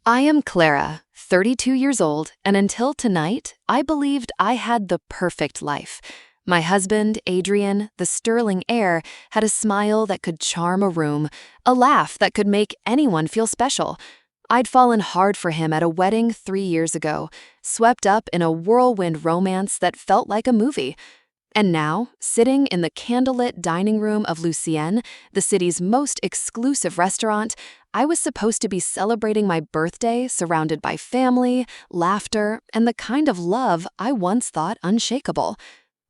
I am Clara, 32 years old, and until tonight, I believed I had the perfect life. My husband, Adrian, the sterling heir, had a smile that could charm a room, a laugh that could make anyone feel special. I'd fallen hard for him at a wedding 3 years ago, swept up in a whirlwind romance that felt like a movie. And now, sitting in the candlelit dining room of Lucienne, the city's most exclusive restaurant, I was supposed to be celebrating my birthday surrounded by family, laughter, and the kind of love I once thought unshakable.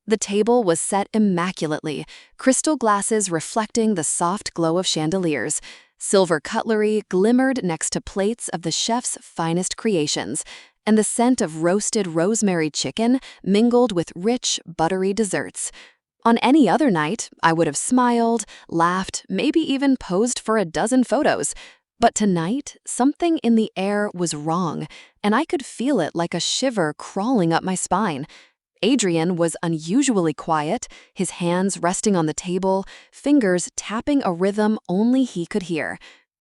The table was set immaculately, crystal glasses reflecting the soft glow of chandeliers. Silver cutlery glimmered next to plates of the chef's finest creations, and the scent of roasted rosemary chicken mingled with rich, buttery desserts. On any other night, I would have smiled, laughed, maybe even posed for a dozen photos. But tonight, something in the air was wrong, and I could feel it like a shiver crawling up my spine. Adrian was unusually quiet, his hands resting on the table, fingers tapping a rhythm only he could hear.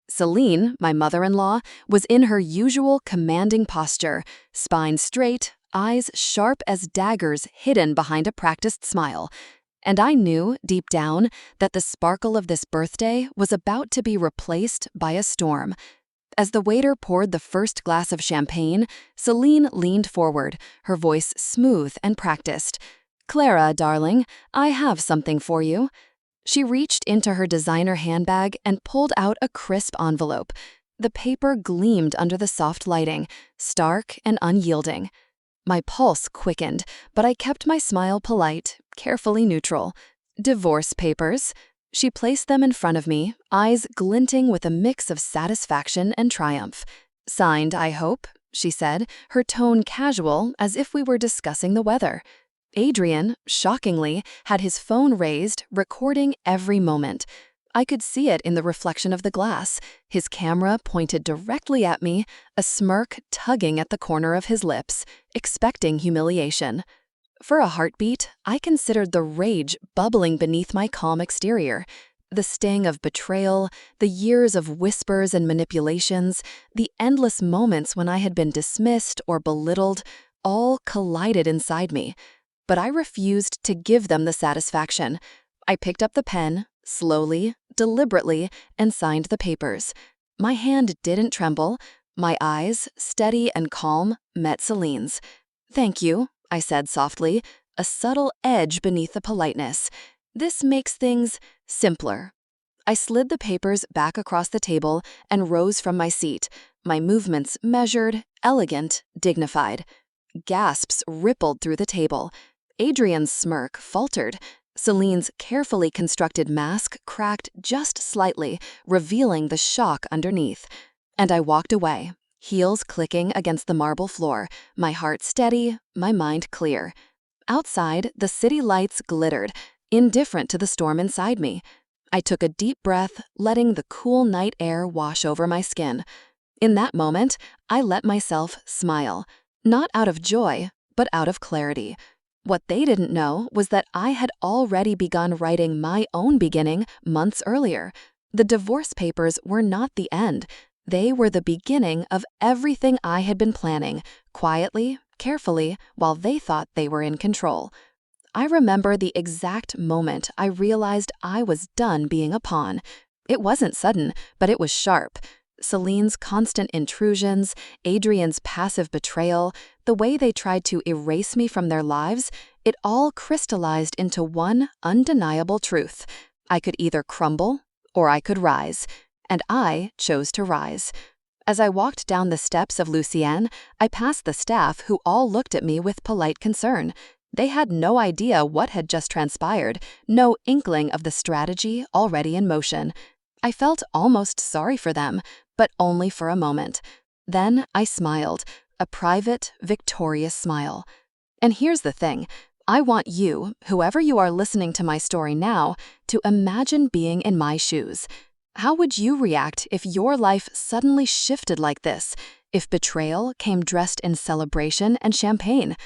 Celine, my mother-in-law, was in her usual commanding posture, spine straight, eyes sharp as daggers hidden behind a practiced smile. And I knew, deep down, that the sparkle of this birthday was about to be replaced by a storm. As the waiter poured the first glass of champagne, Celine leaned forward, her voice smooth and practiced. "Clara, darling, I have something for you." She reached into her designer handbag and pulled out a crisp envelope. The paper gleamed under the soft lighting, stark and unyielding. My pulse quickened, but I kept my smile polite, carefully neutral. "Divorce papers." She placed them in front of me, eyes glinting with a mix of satisfaction and triumph. "Signed, I hope," she said, her tone casual, as if we were discussing the weather. Adrian, shockingly, had his phone raised, recording every moment. I could see it in the reflection of the glass, his camera pointed directly at me, a smirk tugging at the corner of his lips, expecting humiliation. For a heartbeat, I considered the rage bubbling beneath my calm exterior. The sting of betrayal, the years of whispers and manipulations, the endless moments when I had been dismissed or belittled, all collided inside me. But I refused to give them the satisfaction. I picked up the pen, slowly, deliberately, and signed the papers. My hand didn't tremble. My eyes, steady and calm, met Celine's. "Thank you," I said softly, a subtle edge beneath the politeness. "This makes things simpler." I slid the papers back across the table and rose from my seat, my movements measured, elegant, dignified. Gasps rippled through the table. Adrian's smirk faltered. Celine's carefully constructed mask cracked just slightly, revealing the shock underneath. And I walked away, heels clicking against the marble floor, my heart steady, my mind clear. Outside, the city lights glittered, indifferent to the storm inside me. I took a deep breath, letting the cool night air wash over my skin. In that moment, I let myself smile, not out of joy, but out of clarity. What they didn't know was that I had already begun writing my own beginning months earlier. The divorce papers were not the end. They were the beginning of everything I had been planning, quietly, carefully, while they thought they were in control. I remember the exact moment I realized I was done being a pawn. It wasn't sudden, but it was sharp. Celine's constant intrusions, Adrian's passive betrayal, the way they tried to erase me from their lives, it all crystallized into one undeniable truth. I could either crumble or I could rise, and I chose to rise. As I walked down the steps of Lucienne, I passed the staff who all looked at me with polite concern. They had no idea what had just transpired, no inkling of the strategy already in motion. I felt almost sorry for them, but only for a moment. Then I smiled, a private, victorious smile. And here's the thing. I want you, whoever you are listening to my story now, to imagine being in my shoes. How would you react if your life suddenly shifted like this, if betrayal came dressed in celebration and champagne?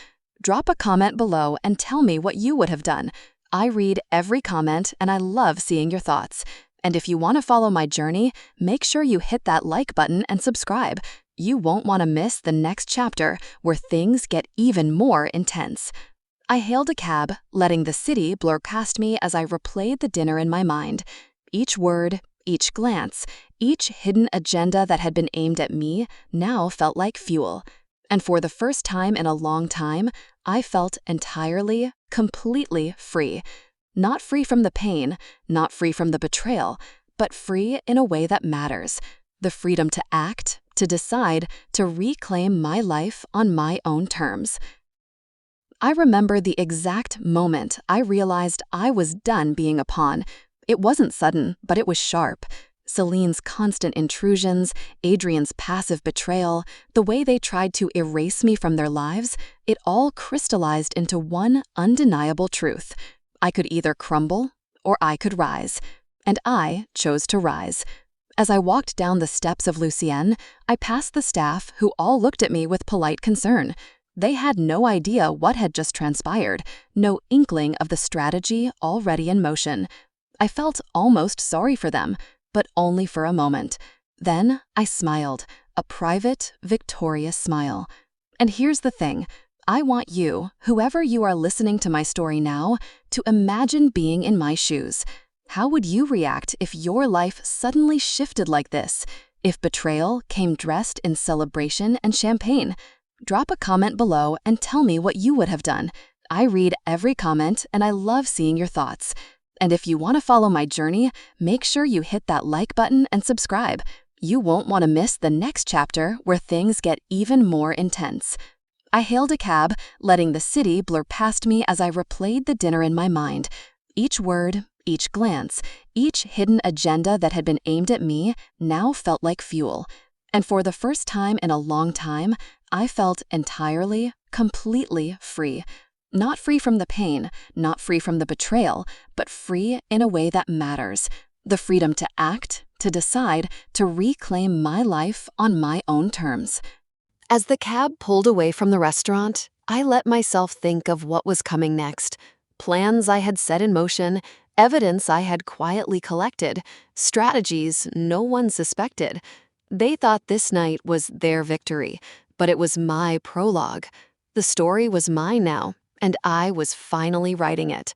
Drop a comment below and tell me what you would have done. I read every comment and I love seeing your thoughts. And if you want to follow my journey, make sure you hit that like button and subscribe. You won't want to miss the next chapter where things get even more intense. I hailed a cab, letting the city blur past me as I replayed the dinner in my mind. Each word, each glance, each hidden agenda that had been aimed at me now felt like fuel. And for the first time in a long time, I felt entirely, completely free. Not free from the pain, not free from the betrayal, but free in a way that matters. The freedom to act, to decide, to reclaim my life on my own terms. I remember the exact moment I realized I was done being a pawn. It wasn't sudden, but it was sharp. Celine's constant intrusions, Adrian's passive betrayal, the way they tried to erase me from their lives, it all crystallized into one undeniable truth. I could either crumble or I could rise. And I chose to rise. As I walked down the steps of Lucienne, I passed the staff who all looked at me with polite concern. They had no idea what had just transpired, no inkling of the strategy already in motion. I felt almost sorry for them, but only for a moment. Then I smiled, a private, victorious smile. And here's the thing. I want you, whoever you are listening to my story now, to imagine being in my shoes. How would you react if your life suddenly shifted like this? If betrayal came dressed in celebration and champagne? Drop a comment below and tell me what you would have done. I read every comment and I love seeing your thoughts. And if you want to follow my journey, make sure you hit that like button and subscribe. You won't want to miss the next chapter where things get even more intense. I hailed a cab, letting the city blur past me as I replayed the dinner in my mind. Each word, each glance, each hidden agenda that had been aimed at me now felt like fuel. And for the first time in a long time, I felt entirely, completely free. Not free from the pain, not free from the betrayal, but free in a way that matters. The freedom to act, to decide, to reclaim my life on my own terms. As the cab pulled away from the restaurant, I let myself think of what was coming next. Plans I had set in motion, evidence I had quietly collected, strategies no one suspected. They thought this night was their victory, but it was my prologue. The story was mine now, and I was finally writing it.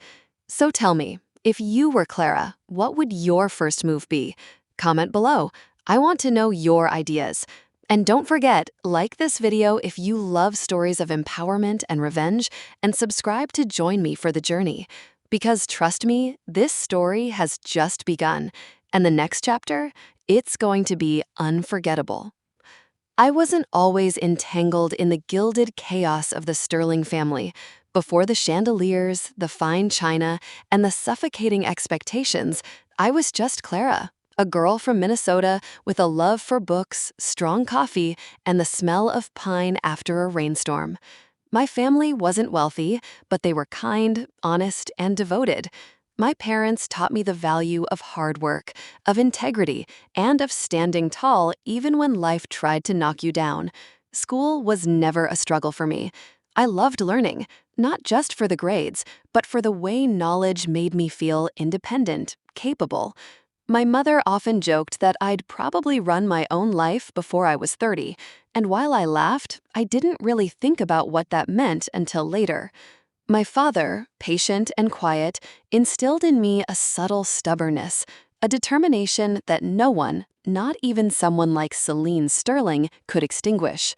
So tell me, if you were Clara, what would your first move be? Comment below. I want to know your ideas. And don't forget, like this video if you love stories of empowerment and revenge, and subscribe to join me for the journey. Because trust me, this story has just begun, and the next chapter, it's going to be unforgettable. I wasn't always entangled in the gilded chaos of the Sterling family. Before the chandeliers, the fine china, and the suffocating expectations, I was just Clara. A girl from Minnesota with a love for books, strong coffee, and the smell of pine after a rainstorm. My family wasn't wealthy, but they were kind, honest, and devoted. My parents taught me the value of hard work, of integrity, and of standing tall even when life tried to knock you down. School was never a struggle for me. I loved learning, not just for the grades, but for the way knowledge made me feel independent, capable. My mother often joked that I'd probably run my own life before I was 30, and while I laughed, I didn't really think about what that meant until later. My father, patient and quiet, instilled in me a subtle stubbornness, a determination that no one, not even someone like Celine Sterling, could extinguish.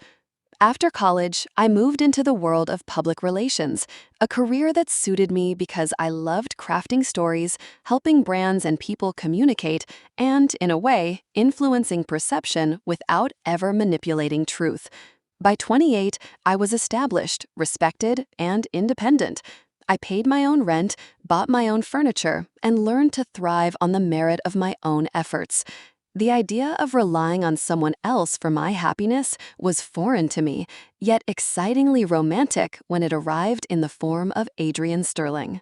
After college, I moved into the world of public relations, a career that suited me because I loved crafting stories, helping brands and people communicate, and, in a way, influencing perception without ever manipulating truth. By 28, I was established, respected, and independent. I paid my own rent, bought my own furniture, and learned to thrive on the merit of my own efforts. The idea of relying on someone else for my happiness was foreign to me, yet excitingly romantic when it arrived in the form of Adrian Sterling.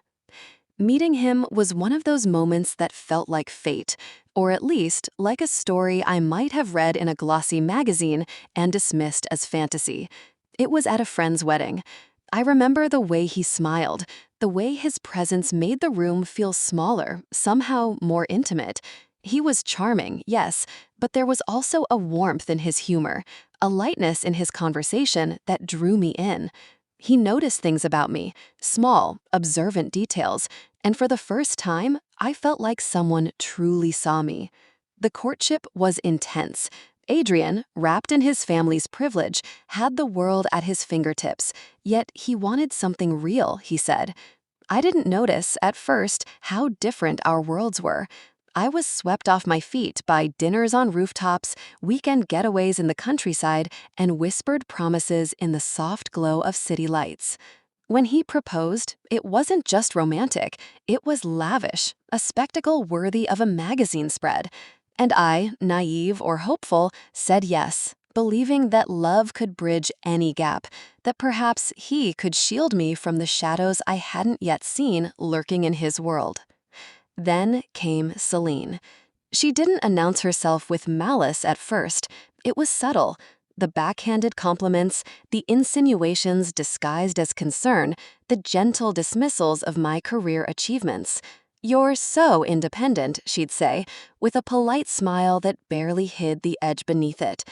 Meeting him was one of those moments that felt like fate, or at least like a story I might have read in a glossy magazine and dismissed as fantasy. It was at a friend's wedding. I remember the way he smiled, the way his presence made the room feel smaller, somehow more intimate. He was charming, yes, but there was also a warmth in his humor, a lightness in his conversation that drew me in. He noticed things about me, small, observant details, and for the first time, I felt like someone truly saw me. The courtship was intense. Adrian, wrapped in his family's privilege, had the world at his fingertips, yet he wanted something real, he said. I didn't notice, at first, how different our worlds were. I was swept off my feet by dinners on rooftops, weekend getaways in the countryside, and whispered promises in the soft glow of city lights. When he proposed, it wasn't just romantic, it was lavish, a spectacle worthy of a magazine spread. And I, naive or hopeful, said yes, believing that love could bridge any gap, that perhaps he could shield me from the shadows I hadn't yet seen lurking in his world. Then came Celine. She didn't announce herself with malice at first. It was subtle. The backhanded compliments, the insinuations disguised as concern, the gentle dismissals of my career achievements. "You're so independent," she'd say, with a polite smile that barely hid the edge beneath it.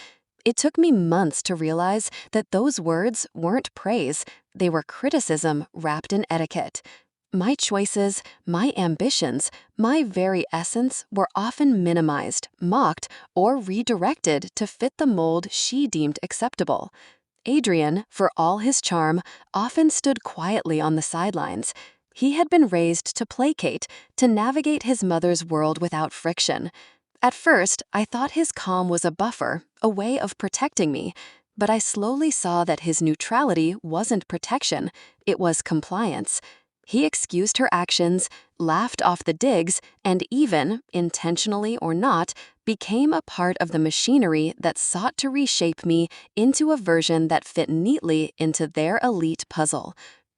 It took me months to realize that those words weren't praise, they were criticism wrapped in etiquette. My choices, my ambitions, my very essence were often minimized, mocked, or redirected to fit the mold she deemed acceptable. Adrian, for all his charm, often stood quietly on the sidelines. He had been raised to placate, to navigate his mother's world without friction. At first, I thought his calm was a buffer, a way of protecting me, but I slowly saw that his neutrality wasn't protection, it was compliance. He excused her actions, laughed off the digs, and even, intentionally or not, became a part of the machinery that sought to reshape me into a version that fit neatly into their elite puzzle.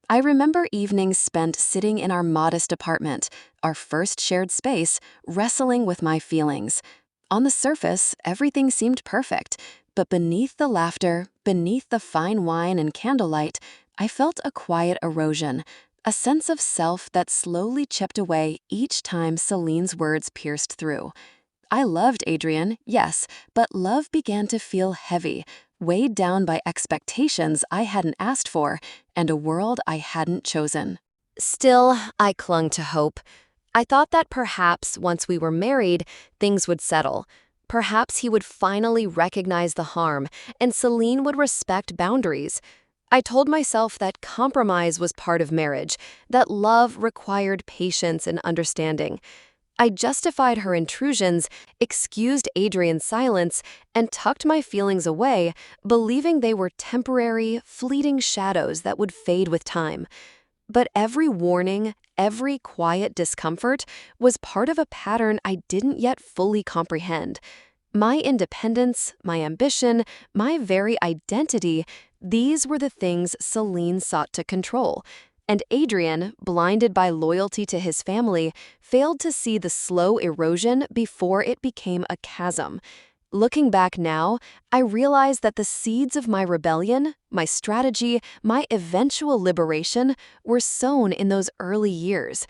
I remember evenings spent sitting in our modest apartment, our first shared space, wrestling with my feelings. On the surface, everything seemed perfect, but beneath the laughter, beneath the fine wine and candlelight, I felt a quiet erosion, a sense of self that slowly chipped away each time Celine's words pierced through. I loved Adrian, yes, but love began to feel heavy, weighed down by expectations I hadn't asked for and a world I hadn't chosen. Still, I clung to hope. I thought that perhaps once we were married, things would settle. Perhaps he would finally recognize the harm, and Celine would respect boundaries. I told myself that compromise was part of marriage, that love required patience and understanding. I justified her intrusions, excused Adrian's silence, and tucked my feelings away, believing they were temporary, fleeting shadows that would fade with time. But every warning, every quiet discomfort was part of a pattern I didn't yet fully comprehend. My independence, my ambition, my very identity, these were the things Celine sought to control. And Adrian, blinded by loyalty to his family, failed to see the slow erosion before it became a chasm. Looking back now, I realize that the seeds of my rebellion, my strategy, my eventual liberation were sown in those early years.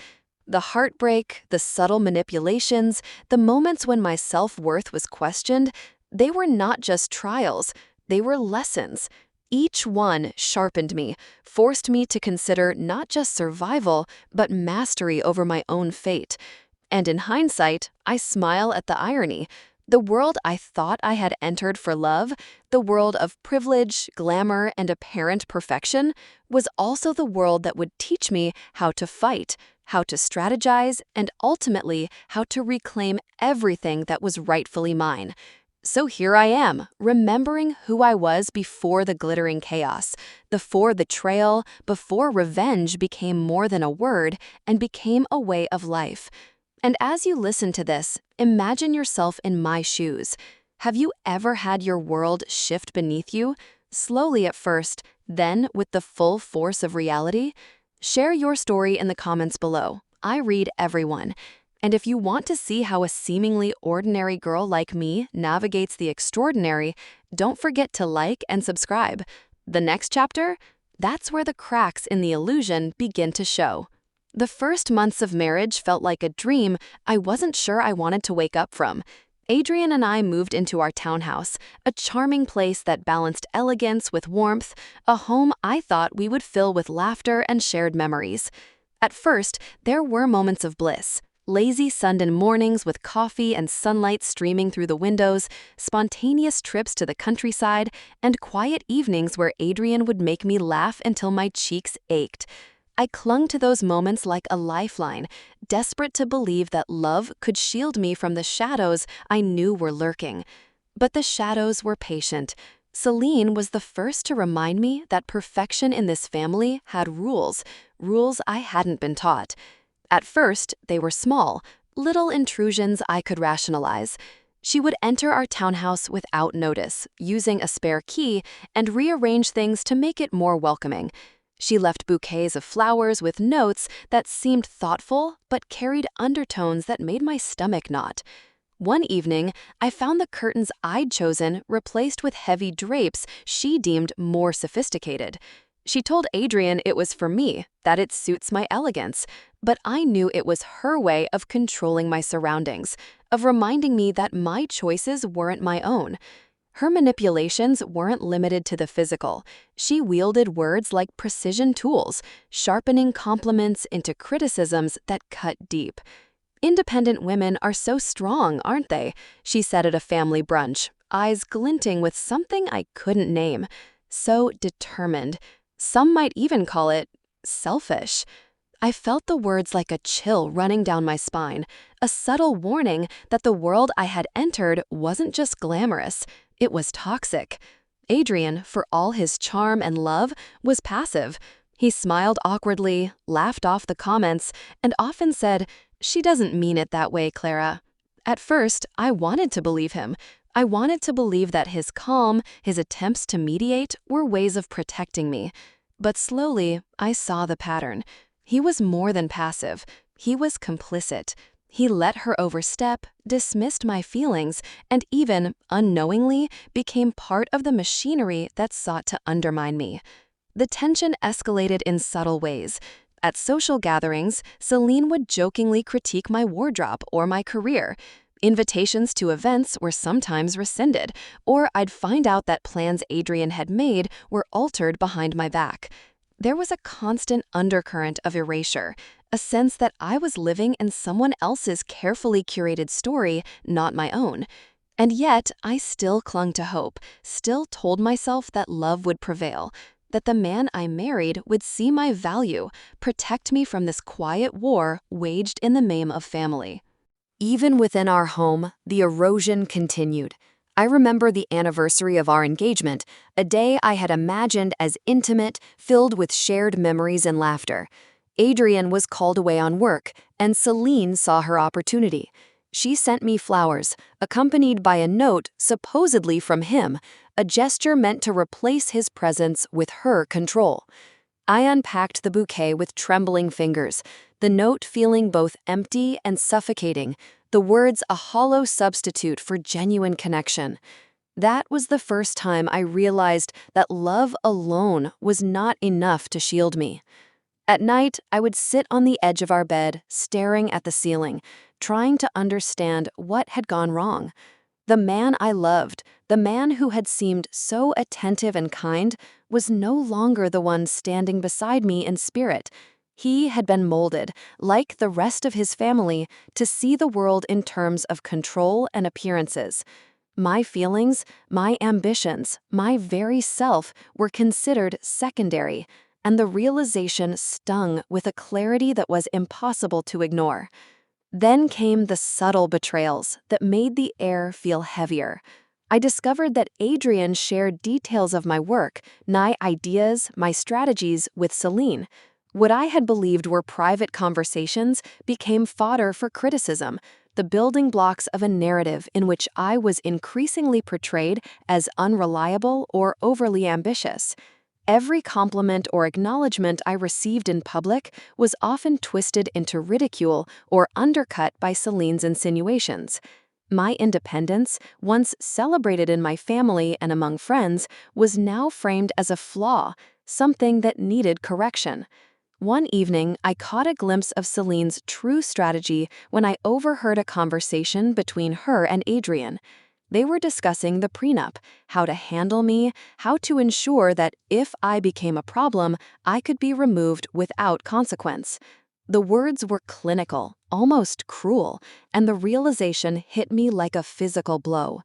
The heartbreak, the subtle manipulations, the moments when my self-worth was questioned, they were not just trials, they were lessons. Each one sharpened me, forced me to consider not just survival, but mastery over my own fate. And in hindsight, I smile at the irony. The world I thought I had entered for love, the world of privilege, glamour, and apparent perfection, was also the world that would teach me how to fight, how to strategize, and ultimately how to reclaim everything that was rightfully mine. So here I am, remembering who I was before the glittering chaos, before betrayal, before revenge became more than a word and became a way of life. And as you listen to this, imagine yourself in my shoes. Have you ever had your world shift beneath you? Slowly at first, then with the full force of reality? Share your story in the comments below. I read everyone. And if you want to see how a seemingly ordinary girl like me navigates the extraordinary, don't forget to like and subscribe. The next chapter? That's where the cracks in the illusion begin to show. The first months of marriage felt like a dream I wasn't sure I wanted to wake up from. Adrian and I moved into our townhouse, a charming place that balanced elegance with warmth, a home I thought we would fill with laughter and shared memories. At first, there were moments of bliss. Lazy Sunday mornings with coffee and sunlight streaming through the windows, spontaneous trips to the countryside, and quiet evenings where Adrian would make me laugh until my cheeks ached. I clung to those moments like a lifeline, desperate to believe that love could shield me from the shadows I knew were lurking. But the shadows were patient. Celine was the first to remind me that perfection in this family had rules I hadn't been taught. At first, they were small, little intrusions I could rationalize. She would enter our townhouse without notice, using a spare key, and rearrange things to make it more welcoming. She left bouquets of flowers with notes that seemed thoughtful but carried undertones that made my stomach knot. One evening, I found the curtains I'd chosen replaced with heavy drapes she deemed more sophisticated. She told Adrian it was for me, that it suits my elegance, but I knew it was her way of controlling my surroundings, of reminding me that my choices weren't my own. Her manipulations weren't limited to the physical. She wielded words like precision tools, sharpening compliments into criticisms that cut deep. "Independent women are so strong, aren't they?" she said at a family brunch, eyes glinting with something I couldn't name. So determined. Some might even call it selfish. I felt the words like a chill running down my spine, a subtle warning that the world I had entered wasn't just glamorous, it was toxic. Adrian, for all his charm and love, was passive. He smiled awkwardly, laughed off the comments, and often said, "She doesn't mean it that way, Clara." At first, I wanted to believe him. I wanted to believe that his calm, his attempts to mediate, were ways of protecting me. But slowly, I saw the pattern. He was more than passive. He was complicit. He let her overstep, dismissed my feelings, and even, unknowingly, became part of the machinery that sought to undermine me. The tension escalated in subtle ways. At social gatherings, Celine would jokingly critique my wardrobe or my career. Invitations to events were sometimes rescinded, or I'd find out that plans Adrian had made were altered behind my back. There was a constant undercurrent of erasure, a sense that I was living in someone else's carefully curated story, not my own. And yet, I still clung to hope, still told myself that love would prevail, that the man I married would see my value, protect me from this quiet war waged in the name of family. Even within our home, the erosion continued. I remember the anniversary of our engagement, a day I had imagined as intimate, filled with shared memories and laughter. Adrian was called away on work, and Celine saw her opportunity. She sent me flowers, accompanied by a note supposedly from him, a gesture meant to replace his presence with her control. I unpacked the bouquet with trembling fingers, the note feeling both empty and suffocating, the words a hollow substitute for genuine connection. That was the first time I realized that love alone was not enough to shield me. At night, I would sit on the edge of our bed, staring at the ceiling, trying to understand what had gone wrong. The man I loved, the man who had seemed so attentive and kind, was no longer the one standing beside me in spirit. He had been molded, like the rest of his family, to see the world in terms of control and appearances. My feelings, my ambitions, my very self were considered secondary, and the realization stung with a clarity that was impossible to ignore. Then came the subtle betrayals that made the air feel heavier. I discovered that Adrian shared details of my work, my ideas, my strategies with Celine. What I had believed were private conversations became fodder for criticism, the building blocks of a narrative in which I was increasingly portrayed as unreliable or overly ambitious. Every compliment or acknowledgement I received in public was often twisted into ridicule or undercut by Celine's insinuations. My independence, once celebrated in my family and among friends, was now framed as a flaw, something that needed correction. One evening, I caught a glimpse of Celine's true strategy when I overheard a conversation between her and Adrian. They were discussing the prenup, how to handle me, how to ensure that if I became a problem, I could be removed without consequence. The words were clinical, almost cruel, and the realization hit me like a physical blow.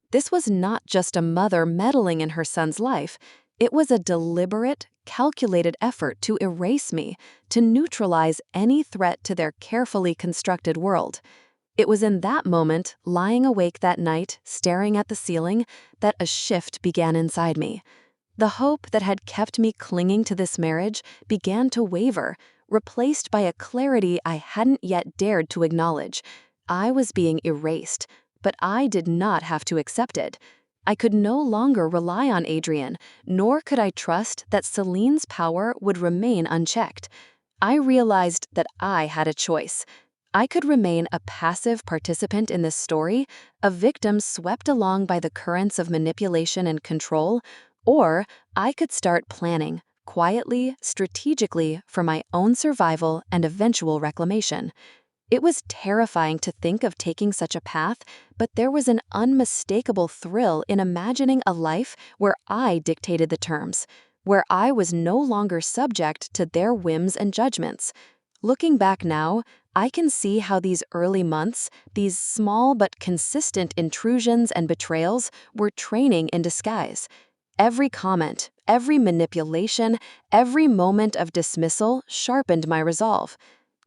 This was not just a mother meddling in her son's life. It was a deliberate, calculated effort to erase me, to neutralize any threat to their carefully constructed world. It was in that moment, lying awake that night, staring at the ceiling, that a shift began inside me. The hope that had kept me clinging to this marriage began to waver, replaced by a clarity I hadn't yet dared to acknowledge. I was being erased, but I did not have to accept it. I could no longer rely on Adrian, nor could I trust that Celine's power would remain unchecked. I realized that I had a choice. I could remain a passive participant in this story, a victim swept along by the currents of manipulation and control, or I could start planning, quietly, strategically, for my own survival and eventual reclamation. It was terrifying to think of taking such a path, but there was an unmistakable thrill in imagining a life where I dictated the terms, where I was no longer subject to their whims and judgments. Looking back now, I can see how these early months, these small but consistent intrusions and betrayals, were training in disguise. Every comment, every manipulation, every moment of dismissal sharpened my resolve.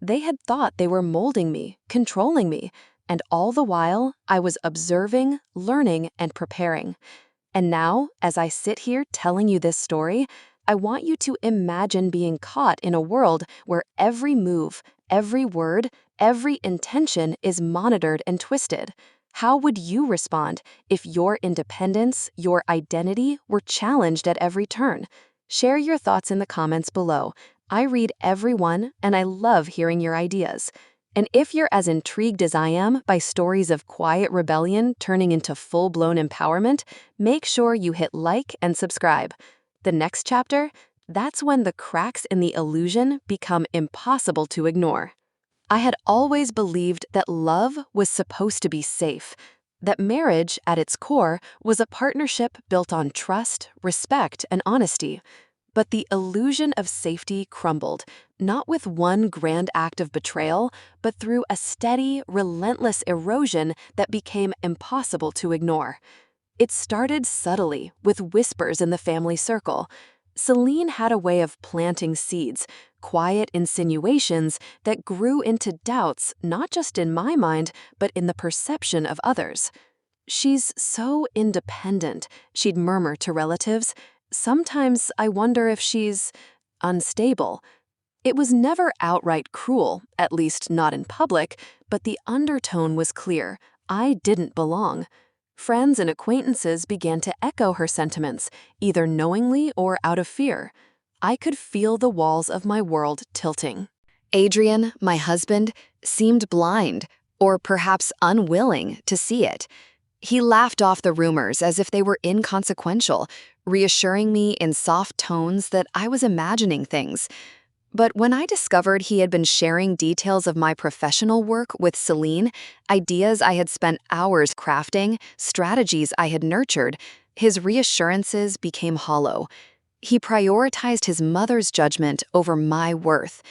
They had thought they were molding me, controlling me, and all the while, I was observing, learning, and preparing. And now, as I sit here telling you this story, I want you to imagine being caught in a world where every move, every word, every intention is monitored and twisted. How would you respond if your independence, your identity, were challenged at every turn? Share your thoughts in the comments below. I read every one, and I love hearing your ideas. And if you're as intrigued as I am by stories of quiet rebellion turning into full-blown empowerment, make sure you hit like and subscribe. The next chapter, that's when the cracks in the illusion become impossible to ignore. I had always believed that love was supposed to be safe, that marriage, at its core, was a partnership built on trust, respect, and honesty. But the illusion of safety crumbled, not with one grand act of betrayal, but through a steady, relentless erosion that became impossible to ignore. It started subtly, with whispers in the family circle. Celine had a way of planting seeds, quiet insinuations that grew into doubts not just in my mind, but in the perception of others. "She's so independent," she'd murmur to relatives. "Sometimes I wonder if she's unstable." It was never outright cruel, at least not in public, but the undertone was clear. I didn't belong. Friends and acquaintances began to echo her sentiments, either knowingly or out of fear. I could feel the walls of my world tilting. Adrian, my husband, seemed blind, or perhaps unwilling, to see it. He laughed off the rumors as if they were inconsequential, reassuring me in soft tones that I was imagining things. But when I discovered he had been sharing details of my professional work with Celine, ideas I had spent hours crafting, strategies I had nurtured, his reassurances became hollow. He prioritized his mother's judgment over my worth.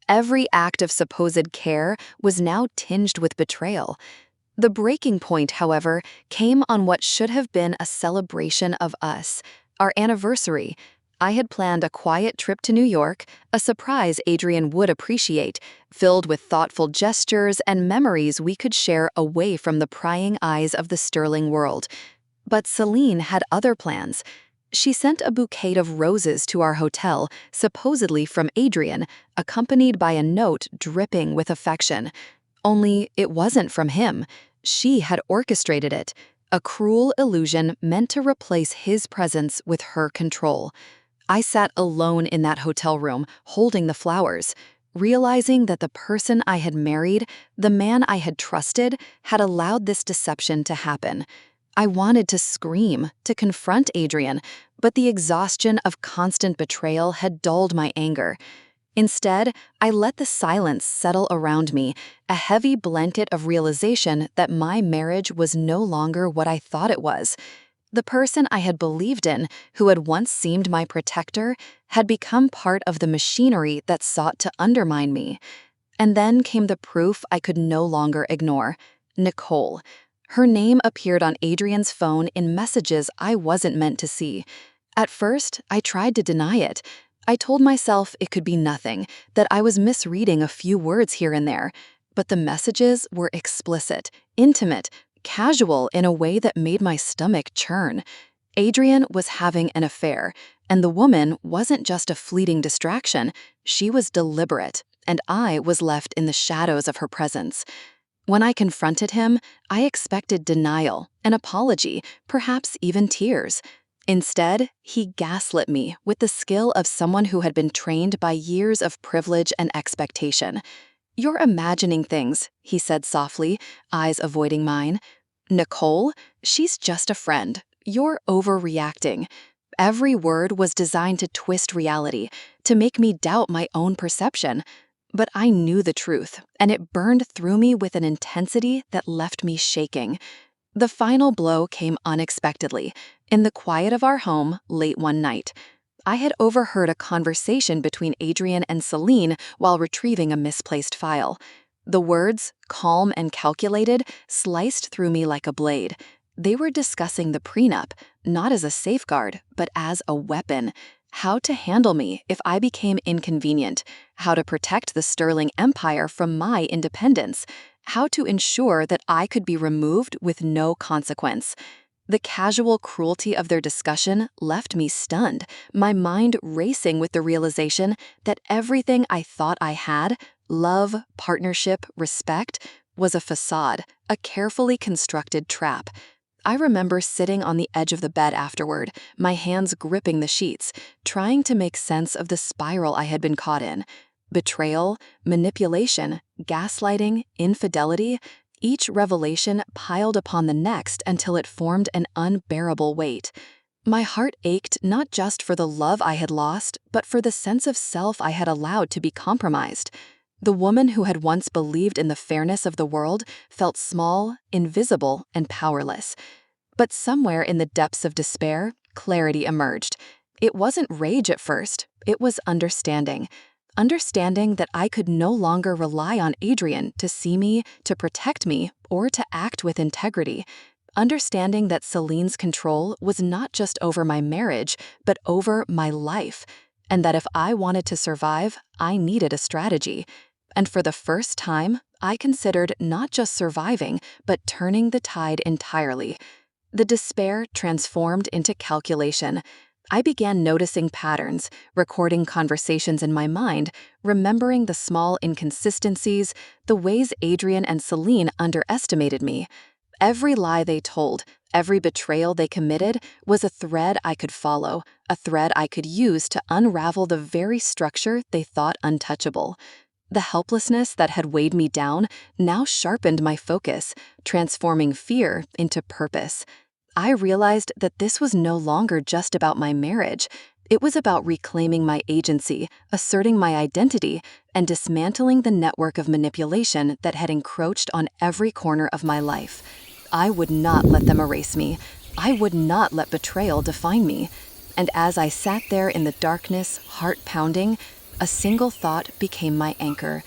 Every act of supposed care was now tinged with betrayal. The breaking point, however, came on what should have been a celebration of us, our anniversary. I had planned a quiet trip to New York, a surprise Adrian would appreciate, filled with thoughtful gestures and memories we could share away from the prying eyes of the sterling world. But Celine had other plans. She sent a bouquet of roses to our hotel, supposedly from Adrian, accompanied by a note dripping with affection. Only it wasn't from him. She had orchestrated it, a cruel illusion meant to replace his presence with her control. I sat alone in that hotel room, holding the flowers, realizing that the person I had married, the man I had trusted, had allowed this deception to happen. I wanted to scream, to confront Adrian, but the exhaustion of constant betrayal had dulled my anger. Instead, I let the silence settle around me, a heavy blanket of realization that my marriage was no longer what I thought it was. The person I had believed in, who had once seemed my protector, had become part of the machinery that sought to undermine me. And then came the proof I could no longer ignore: Nicole. Her name appeared on Adrian's phone in messages I wasn't meant to see. At first, I tried to deny it. I told myself it could be nothing, that I was misreading a few words here and there. But the messages were explicit, intimate, casual in a way that made my stomach churn. Adrian was having an affair, and the woman wasn't just a fleeting distraction, she was deliberate, and I was left in the shadows of her presence. When I confronted him, I expected denial, an apology, perhaps even tears. Instead, he gaslit me with the skill of someone who had been trained by years of privilege and expectation. "You're imagining things," he said softly, eyes avoiding mine. "Nicole, she's just a friend. You're overreacting." Every word was designed to twist reality, to make me doubt my own perception. But I knew the truth, and it burned through me with an intensity that left me shaking. The final blow came unexpectedly, in the quiet of our home late one night. I had overheard a conversation between Adrian and Celine while retrieving a misplaced file. The words, calm and calculated, sliced through me like a blade. They were discussing the prenup, not as a safeguard, but as a weapon. How to handle me if I became inconvenient, how to protect the Sterling Empire from my independence, how to ensure that I could be removed with no consequence. The casual cruelty of their discussion left me stunned, my mind racing with the realization that everything I thought I had, love, partnership, respect, was a facade, a carefully constructed trap. I remember sitting on the edge of the bed afterward, my hands gripping the sheets, trying to make sense of the spiral I had been caught in. Betrayal, manipulation, gaslighting, infidelity, each revelation piled upon the next until it formed an unbearable weight. My heart ached not just for the love I had lost, but for the sense of self I had allowed to be compromised. The woman who had once believed in the fairness of the world felt small, invisible, and powerless. But somewhere in the depths of despair, clarity emerged. It wasn't rage at first, it was understanding. Understanding that I could no longer rely on Adrian to see me, to protect me, or to act with integrity. Understanding that Celine's control was not just over my marriage, but over my life. And that if I wanted to survive, I needed a strategy. And for the first time, I considered not just surviving, but turning the tide entirely. The despair transformed into calculation. I began noticing patterns, recording conversations in my mind, remembering the small inconsistencies, the ways Adrian and Celine underestimated me. Every lie they told, every betrayal they committed was a thread I could follow, a thread I could use to unravel the very structure they thought untouchable. The helplessness that had weighed me down now sharpened my focus, transforming fear into purpose. I realized that this was no longer just about my marriage. It was about reclaiming my agency, asserting my identity, and dismantling the network of manipulation that had encroached on every corner of my life. I would not let them erase me. I would not let betrayal define me. And as I sat there in the darkness, heart pounding, a single thought became my anchor.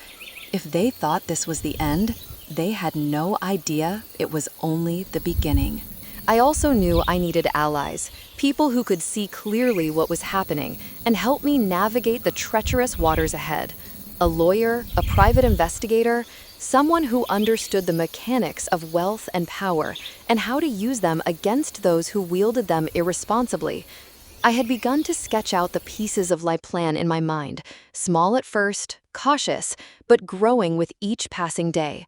If they thought this was the end, they had no idea it was only the beginning. I also knew I needed allies, people who could see clearly what was happening and help me navigate the treacherous waters ahead. A lawyer, a private investigator, someone who understood the mechanics of wealth and power and how to use them against those who wielded them irresponsibly. I had begun to sketch out the pieces of my plan in my mind, small at first, cautious, but growing with each passing day.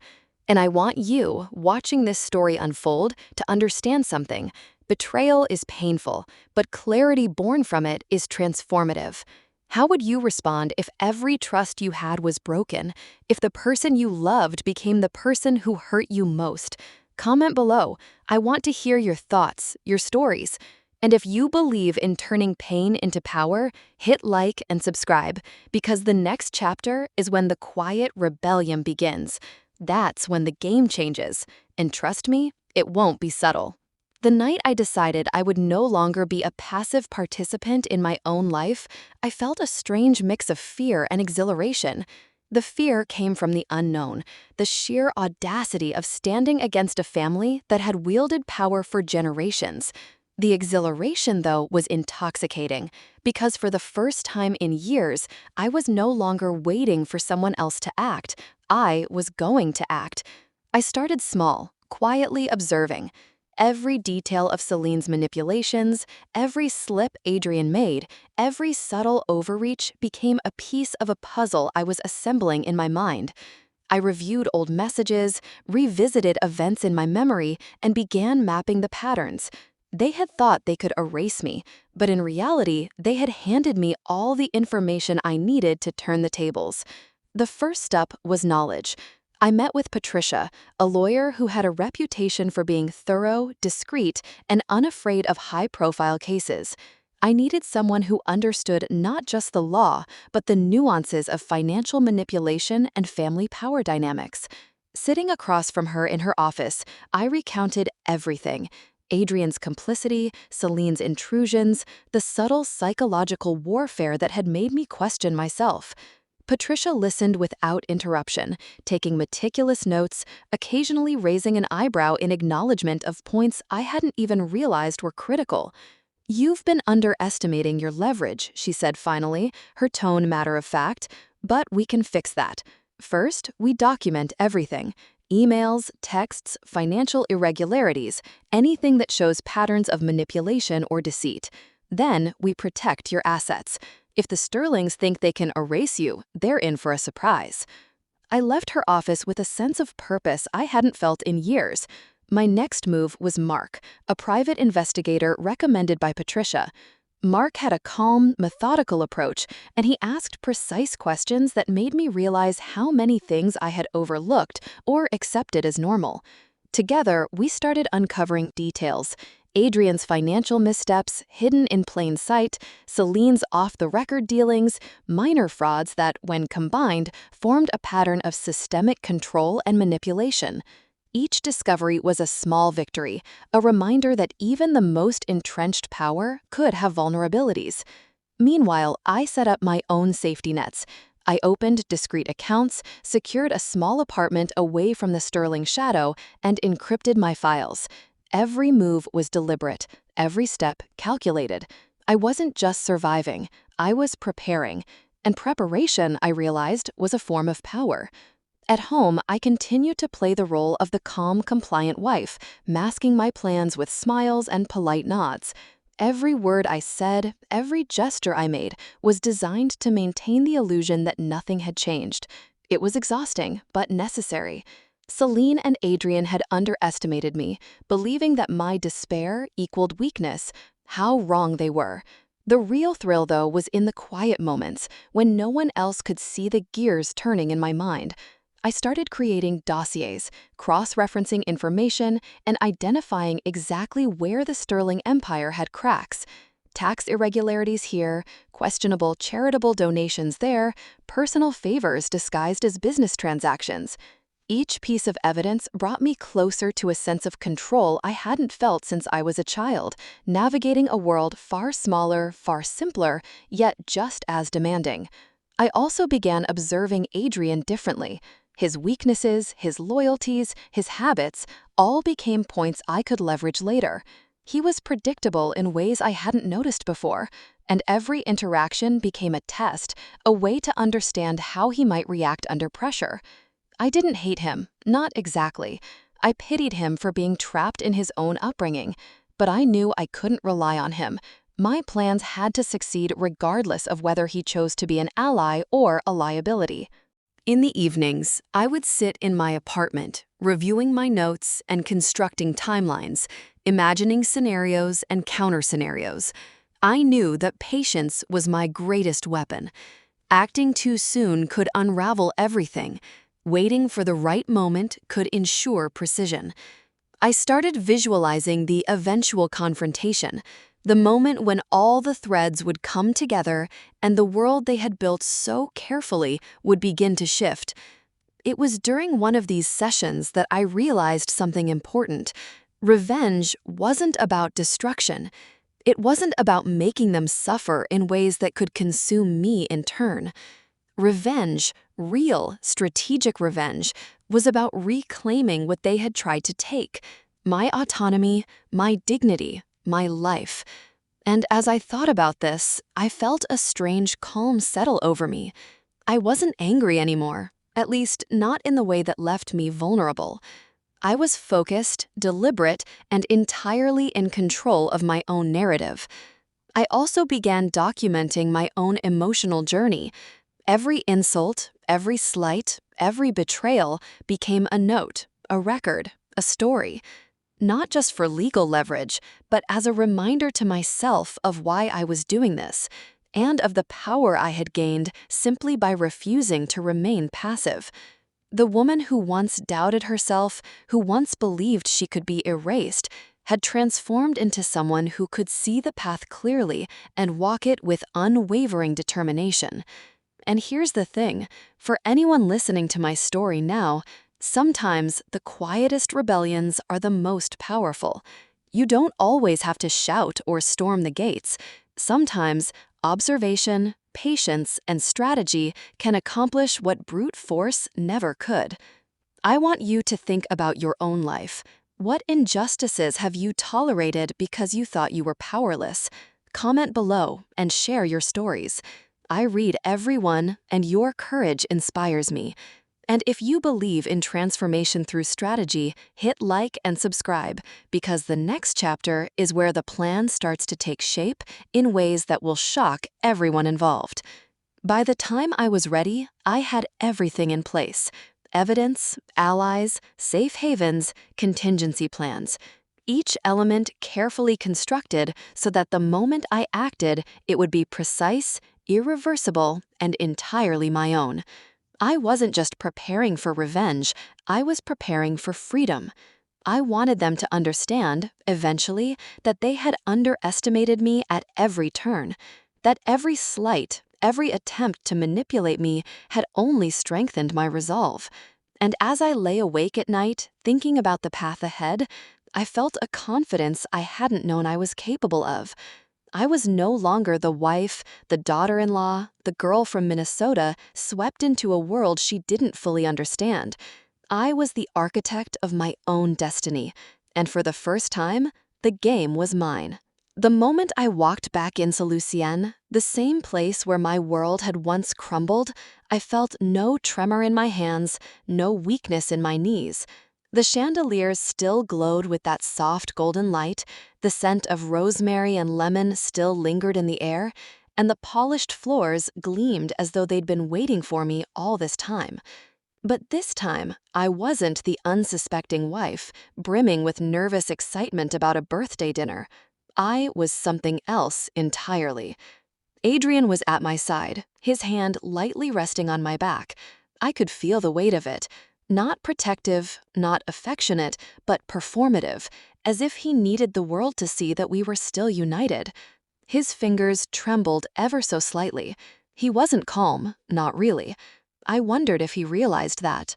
And I want you, watching this story unfold, to understand something. Betrayal is painful, but clarity born from it is transformative. How would you respond if every trust you had was broken? If the person you loved became the person who hurt you most? Comment below. I want to hear your thoughts, your stories. And if you believe in turning pain into power, hit like and subscribe, because the next chapter is when the quiet rebellion begins. That's when the game changes. And trust me, it won't be subtle. The night I decided I would no longer be a passive participant in my own life, I felt a strange mix of fear and exhilaration. The fear came from the unknown, the sheer audacity of standing against a family that had wielded power for generations. The exhilaration, though, was intoxicating, because for the first time in years, I was no longer waiting for someone else to act. I was going to act. I started small, quietly observing. Every detail of Celine's manipulations, every slip Adrian made, every subtle overreach became a piece of a puzzle I was assembling in my mind. I reviewed old messages, revisited events in my memory, and began mapping the patterns. They had thought they could erase me, but in reality, they had handed me all the information I needed to turn the tables. The first step was knowledge. I met with Patricia, a lawyer who had a reputation for being thorough, discreet, and unafraid of high-profile cases. I needed someone who understood not just the law, but the nuances of financial manipulation and family power dynamics. Sitting across from her in her office, I recounted everything: Adrian's complicity, Celine's intrusions, the subtle psychological warfare that had made me question myself. Patricia listened without interruption, taking meticulous notes, occasionally raising an eyebrow in acknowledgement of points I hadn't even realized were critical. "You've been underestimating your leverage," she said finally, her tone matter-of-fact, "but we can fix that. First, we document everything: emails, texts, financial irregularities, anything that shows patterns of manipulation or deceit. Then, we protect your assets. If the Sterlings think they can erase you, they're in for a surprise." I left her office with a sense of purpose I hadn't felt in years. My next move was Mark, a private investigator recommended by Patricia. Mark had a calm, methodical approach, and he asked precise questions that made me realize how many things I had overlooked or accepted as normal. Together, we started uncovering details: Adrian's financial missteps, hidden in plain sight, Celine's off-the-record dealings, minor frauds that, when combined, formed a pattern of systemic control and manipulation. Each discovery was a small victory, a reminder that even the most entrenched power could have vulnerabilities. Meanwhile, I set up my own safety nets. I opened discreet accounts, secured a small apartment away from the Sterling shadow, and encrypted my files. Every move was deliberate, every step calculated. I wasn't just surviving, I was preparing. And preparation, I realized, was a form of power. At home, I continued to play the role of the calm, compliant wife, masking my plans with smiles and polite nods. Every word I said, every gesture I made, was designed to maintain the illusion that nothing had changed. It was exhausting, but necessary. Celine and Adrian had underestimated me, believing that my despair equaled weakness. How wrong they were. The real thrill, though, was in the quiet moments, when no one else could see the gears turning in my mind. I started creating dossiers, cross-referencing information, and identifying exactly where the Sterling Empire had cracks. Tax irregularities here, questionable charitable donations there, personal favors disguised as business transactions. Each piece of evidence brought me closer to a sense of control I hadn't felt since I was a child, navigating a world far smaller, far simpler, yet just as demanding. I also began observing Adrian differently. His weaknesses, his loyalties, his habits all became points I could leverage later. He was predictable in ways I hadn't noticed before, and every interaction became a test, a way to understand how he might react under pressure. I didn't hate him, not exactly. I pitied him for being trapped in his own upbringing, but I knew I couldn't rely on him. My plans had to succeed regardless of whether he chose to be an ally or a liability. In the evenings, I would sit in my apartment, reviewing my notes and constructing timelines, imagining scenarios and counter-scenarios. I knew that patience was my greatest weapon. Acting too soon could unravel everything. Waiting for the right moment could ensure precision. I started visualizing the eventual confrontation. The moment when all the threads would come together and the world they had built so carefully would begin to shift. It was during one of these sessions that I realized something important. Revenge wasn't about destruction. It wasn't about making them suffer in ways that could consume me in turn. Revenge, real, strategic revenge, was about reclaiming what they had tried to take: my autonomy, my dignity, my life. And as I thought about this, I felt a strange calm settle over me. I wasn't angry anymore, at least not in the way that left me vulnerable. I was focused, deliberate, and entirely in control of my own narrative. I also began documenting my own emotional journey. Every insult, every slight, every betrayal became a note, a record, a story. Not just for legal leverage, but as a reminder to myself of why I was doing this, and of the power I had gained simply by refusing to remain passive. The woman who once doubted herself, who once believed she could be erased, had transformed into someone who could see the path clearly and walk it with unwavering determination. And here's the thing, for anyone listening to my story now, sometimes the quietest rebellions are the most powerful. You don't always have to shout or storm the gates. Sometimes observation, patience, and strategy can accomplish what brute force never could. I want you to think about your own life. What injustices have you tolerated because you thought you were powerless? Comment below and share your stories. I read every one, and your courage inspires me. And if you believe in transformation through strategy, hit like and subscribe, because the next chapter is where the plan starts to take shape in ways that will shock everyone involved. By the time I was ready, I had everything in place: evidence, allies, safe havens, contingency plans. Each element carefully constructed so that the moment I acted, it would be precise, irreversible, and entirely my own. I wasn't just preparing for revenge, I was preparing for freedom. I wanted them to understand, eventually, that they had underestimated me at every turn, that every slight, every attempt to manipulate me had only strengthened my resolve. And as I lay awake at night, thinking about the path ahead, I felt a confidence I hadn't known I was capable of. I was no longer the wife, the daughter-in-law, the girl from Minnesota swept into a world she didn't fully understand. I was the architect of my own destiny, and for the first time, the game was mine. The moment I walked back into Lucienne, the same place where my world had once crumbled, I felt no tremor in my hands, no weakness in my knees. The chandeliers still glowed with that soft golden light, the scent of rosemary and lemon still lingered in the air, and the polished floors gleamed as though they'd been waiting for me all this time. But this time, I wasn't the unsuspecting wife, brimming with nervous excitement about a birthday dinner. I was something else entirely. Adrian was at my side, his hand lightly resting on my back. I could feel the weight of it. Not protective, not affectionate, but performative, as if he needed the world to see that we were still united. His fingers trembled ever so slightly. He wasn't calm, not really. I wondered if he realized that.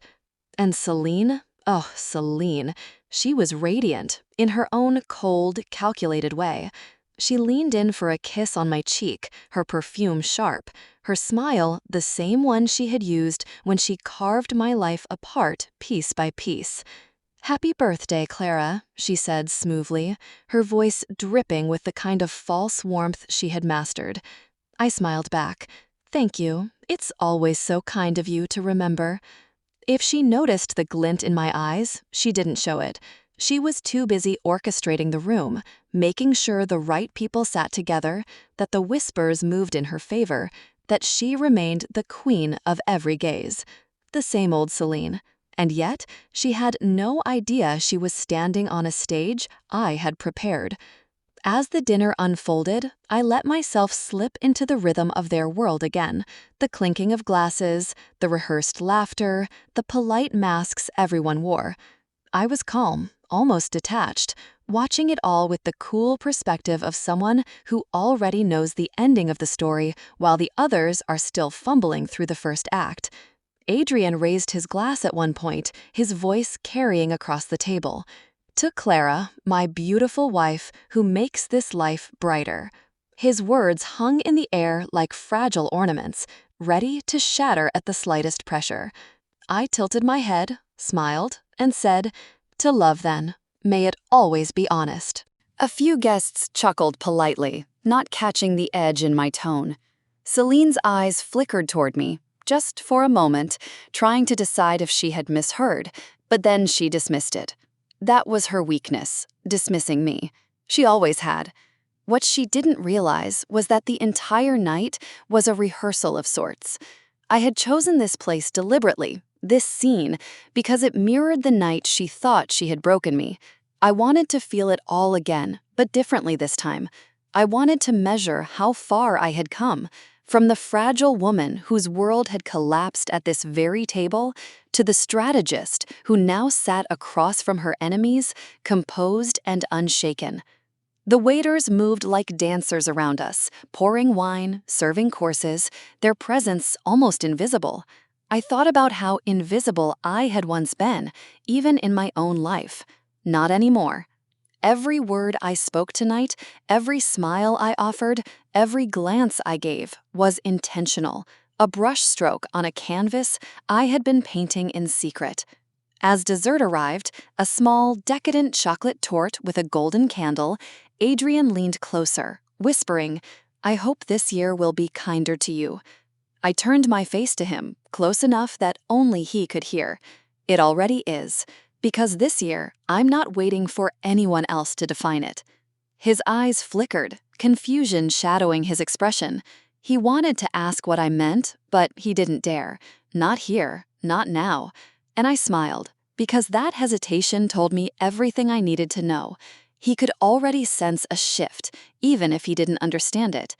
And Celine? Oh, Celine. She was radiant, in her own cold, calculated way. She leaned in for a kiss on my cheek, her perfume sharp, her smile the same one she had used when she carved my life apart piece by piece. "Happy birthday, Clara," she said smoothly, her voice dripping with the kind of false warmth she had mastered. I smiled back. "Thank you. It's always so kind of you to remember." If she noticed the glint in my eyes, she didn't show it. She was too busy orchestrating the room, making sure the right people sat together, that the whispers moved in her favor, that she remained the queen of every gaze. The same old Celine. And yet, she had no idea she was standing on a stage I had prepared. As the dinner unfolded, I let myself slip into the rhythm of their world again, the clinking of glasses, the rehearsed laughter, the polite masks everyone wore. I was calm, almost detached, watching it all with the cool perspective of someone who already knows the ending of the story while the others are still fumbling through the first act. Adrian raised his glass at one point, his voice carrying across the table. "To Clara, my beautiful wife who makes this life brighter." His words hung in the air like fragile ornaments, ready to shatter at the slightest pressure. I tilted my head, smiled, and said, "To love then. May it always be honest." A few guests chuckled politely, not catching the edge in my tone. Celine's eyes flickered toward me, just for a moment, trying to decide if she had misheard, but then she dismissed it. That was her weakness, dismissing me. She always had. What she didn't realize was that the entire night was a rehearsal of sorts. I had chosen this place deliberately, this scene, because it mirrored the night she thought she had broken me. I wanted to feel it all again, but differently this time. I wanted to measure how far I had come, from the fragile woman whose world had collapsed at this very table to the strategist who now sat across from her enemies, composed and unshaken. The waiters moved like dancers around us, pouring wine, serving courses, their presence almost invisible. I thought about how invisible I had once been, even in my own life. Not anymore. Every word I spoke tonight, every smile I offered, every glance I gave was intentional, a brushstroke on a canvas I had been painting in secret. As dessert arrived, a small, decadent chocolate torte with a golden candle, Adrian leaned closer, whispering, "I hope this year will be kinder to you." I turned my face to him, close enough that only he could hear. "It already is. Because this year, I'm not waiting for anyone else to define it." His eyes flickered, confusion shadowing his expression. He wanted to ask what I meant, but he didn't dare. Not here, not now. And I smiled, because that hesitation told me everything I needed to know. He could already sense a shift, even if he didn't understand it.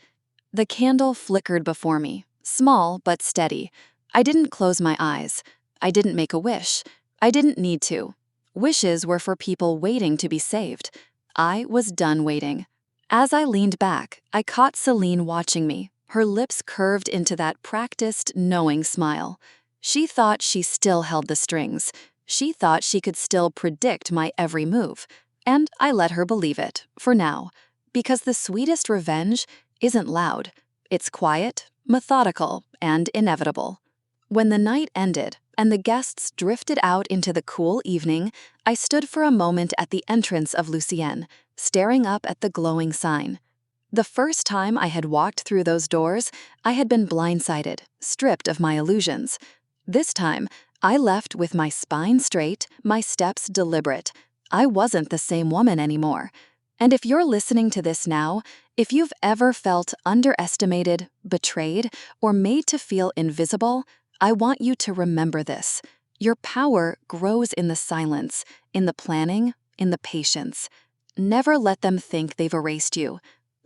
The candle flickered before me, small but steady. I didn't close my eyes. I didn't make a wish. I didn't need to. Wishes were for people waiting to be saved. I was done waiting. As I leaned back, I caught Celine watching me, her lips curved into that practiced, knowing smile. She thought she still held the strings. She thought she could still predict my every move. And I let her believe it, for now. Because the sweetest revenge isn't loud. It's quiet, methodical, and inevitable. When the night ended, and the guests drifted out into the cool evening, I stood for a moment at the entrance of Lucienne, staring up at the glowing sign. The first time I had walked through those doors, I had been blindsided, stripped of my illusions. This time, I left with my spine straight, my steps deliberate. I wasn't the same woman anymore. And if you're listening to this now, if you've ever felt underestimated, betrayed, or made to feel invisible, I want you to remember this. Your power grows in the silence, in the planning, in the patience. Never let them think they've erased you.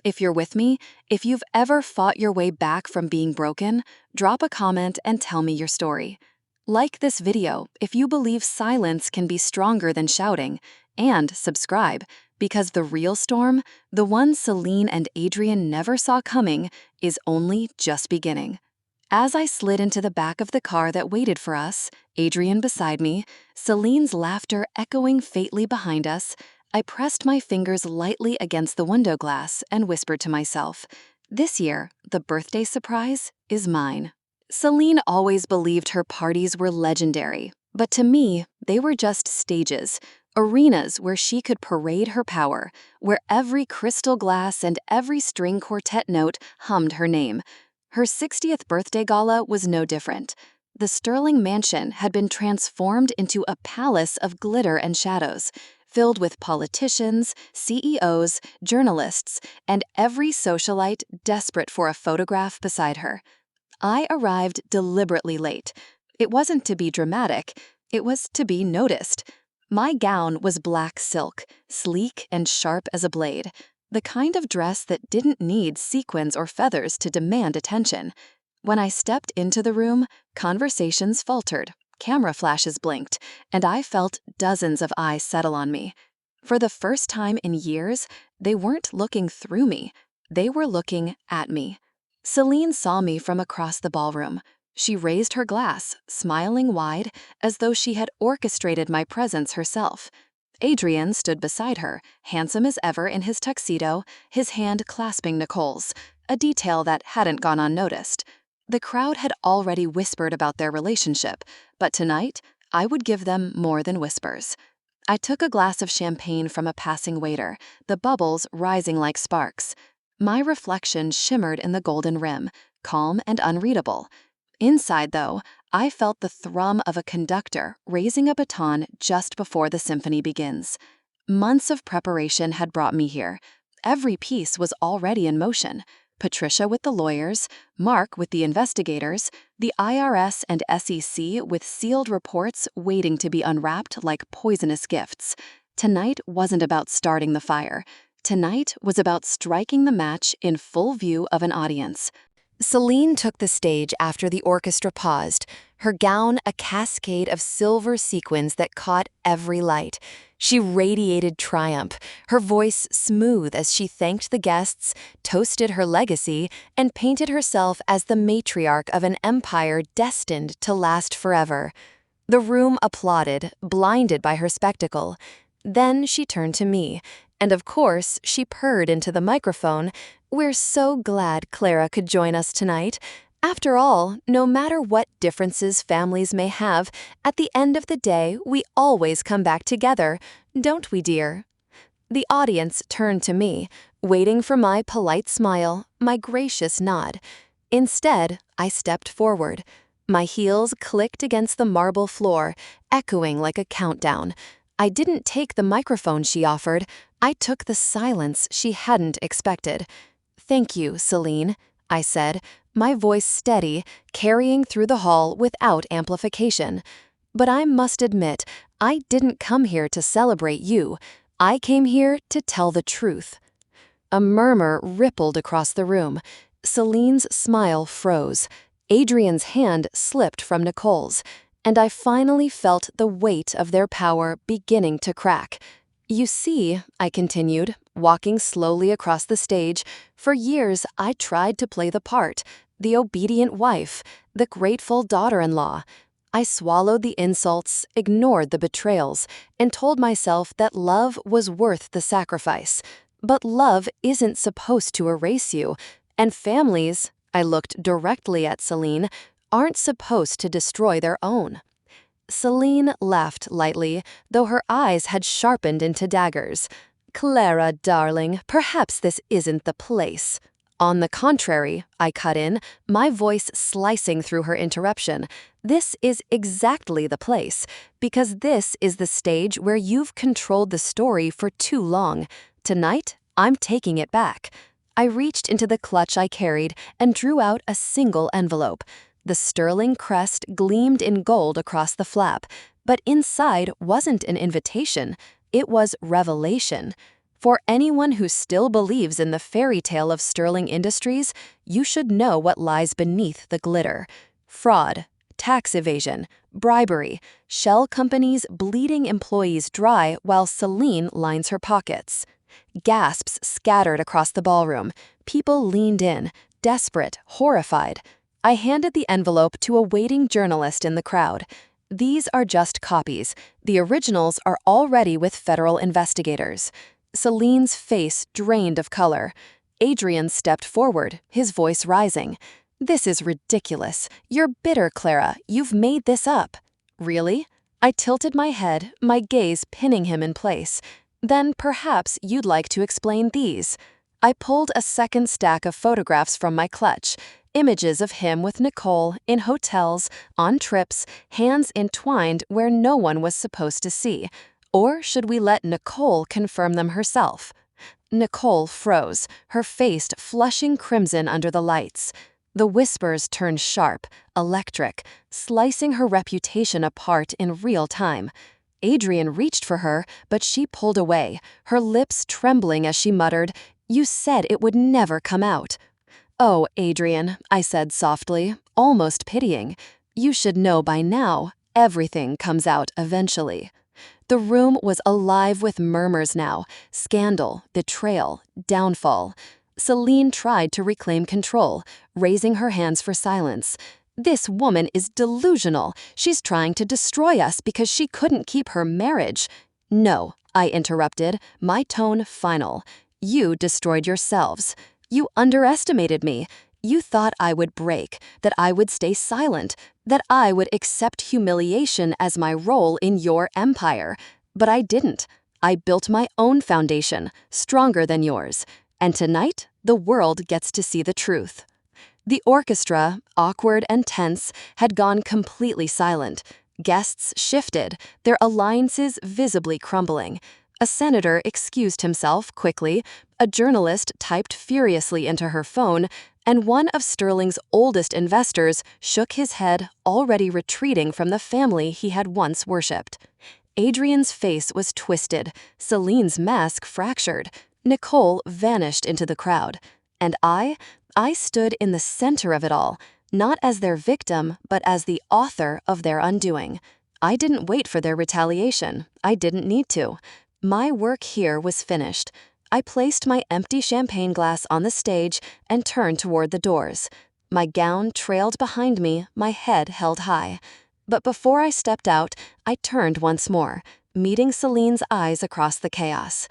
If you're with me, if you've ever fought your way back from being broken, drop a comment and tell me your story. Like this video if you believe silence can be stronger than shouting, and subscribe, because the real storm, the one Celine and Adrian never saw coming, is only just beginning. As I slid into the back of the car that waited for us, Adrian beside me, Celine's laughter echoing faintly behind us, I pressed my fingers lightly against the window glass and whispered to myself, "This year, the birthday surprise is mine." Celine always believed her parties were legendary, but to me, they were just stages, arenas where she could parade her power, where every crystal glass and every string quartet note hummed her name. Her 60th birthday gala was no different. The Sterling mansion had been transformed into a palace of glitter and shadows, filled with politicians, CEOs, journalists, and every socialite desperate for a photograph beside her. I arrived deliberately late. It wasn't to be dramatic, it was to be noticed. My gown was black silk, sleek and sharp as a blade. The kind of dress that didn't need sequins or feathers to demand attention. When I stepped into the room, conversations faltered, camera flashes blinked, and I felt dozens of eyes settle on me. For the first time in years, they weren't looking through me. They were looking at me. Celine saw me from across the ballroom. She raised her glass, smiling wide, as though she had orchestrated my presence herself. Adrian stood beside her, handsome as ever in his tuxedo, his hand clasping Nicole's, a detail that hadn't gone unnoticed. The crowd had already whispered about their relationship, but tonight, I would give them more than whispers. I took a glass of champagne from a passing waiter, the bubbles rising like sparks. My reflection shimmered in the golden rim, calm and unreadable. Inside, though, I felt the thrum of a conductor raising a baton just before the symphony begins. Months of preparation had brought me here. Every piece was already in motion. Patricia with the lawyers, Mark with the investigators, the IRS and SEC with sealed reports waiting to be unwrapped like poisonous gifts. Tonight wasn't about starting the fire. Tonight was about striking the match in full view of an audience. Celine took the stage after the orchestra paused, her gown a cascade of silver sequins that caught every light. She radiated triumph, her voice smooth as she thanked the guests, toasted her legacy, and painted herself as the matriarch of an empire destined to last forever. The room applauded, blinded by her spectacle. Then she turned to me, and of course she purred into the microphone, "We're so glad Clara could join us tonight. After all, no matter what differences families may have, at the end of the day, we always come back together, don't we, dear?" The audience turned to me, waiting for my polite smile, my gracious nod. Instead, I stepped forward. My heels clicked against the marble floor, echoing like a countdown. I didn't take the microphone she offered. I took the silence she hadn't expected. "Thank you, Celine," I said, my voice steady, carrying through the hall without amplification. "But I must admit, I didn't come here to celebrate you. I came here to tell the truth." A murmur rippled across the room. Celine's smile froze. Adrian's hand slipped from Nicole's, and I finally felt the weight of their power beginning to crack. "You see," I continued, walking slowly across the stage, "for years I tried to play the part, the obedient wife, the grateful daughter-in-law. I swallowed the insults, ignored the betrayals, and told myself that love was worth the sacrifice. But love isn't supposed to erase you, and families," I looked directly at Celine, "aren't supposed to destroy their own." Celine laughed lightly, though her eyes had sharpened into daggers. "Clara, darling, perhaps this isn't the place." "On the contrary," I cut in, my voice slicing through her interruption, "this is exactly the place, because this is the stage where you've controlled the story for too long. Tonight, I'm taking it back." I reached into the clutch I carried and drew out a single envelope. The sterling crest gleamed in gold across the flap, but inside wasn't an invitation, it was revelation. For anyone who still believes in the fairy tale of Sterling Industries, you should know what lies beneath the glitter. Fraud, tax evasion, bribery, shell companies bleeding employees dry while Celine lines her pockets. Gasps scattered across the ballroom. People leaned in, desperate, horrified. I handed the envelope to a waiting journalist in the crowd. "These are just copies. The originals are already with federal investigators." Celine's face drained of color. Adrian stepped forward, his voice rising. "This is ridiculous. You're bitter, Clara. You've made this up." "Really?" I tilted my head, my gaze pinning him in place. "Then perhaps you'd like to explain these." I pulled a second stack of photographs from my clutch. Images of him with Nicole, in hotels, on trips, hands entwined where no one was supposed to see. Or should we let Nicole confirm them herself? Nicole froze, her face flushing crimson under the lights. The whispers turned sharp, electric, slicing her reputation apart in real time. Adrian reached for her, but she pulled away, her lips trembling as she muttered, "You said it would never come out." "Oh, Adrian," I said softly, almost pitying, "you should know by now, everything comes out eventually." The room was alive with murmurs now: scandal, betrayal, downfall. Celine tried to reclaim control, raising her hands for silence. "This woman is delusional. She's trying to destroy us because she couldn't keep her marriage." "No," I interrupted, my tone final. "You destroyed yourselves. You underestimated me. You thought I would break, that I would stay silent, that I would accept humiliation as my role in your empire. But I didn't. I built my own foundation, stronger than yours. And tonight, the world gets to see the truth." The orchestra, awkward and tense, had gone completely silent. Guests shifted, their alliances visibly crumbling. A senator excused himself quickly, a journalist typed furiously into her phone, and one of Sterling's oldest investors shook his head, already retreating from the family he had once worshipped. Adrian's face was twisted, Celine's mask fractured, Nicole vanished into the crowd. And I stood in the center of it all, not as their victim, but as the author of their undoing. I didn't wait for their retaliation. I didn't need to. My work here was finished. I placed my empty champagne glass on the stage and turned toward the doors. My gown trailed behind me, my head held high. But before I stepped out, I turned once more, meeting Celine's eyes across the chaos.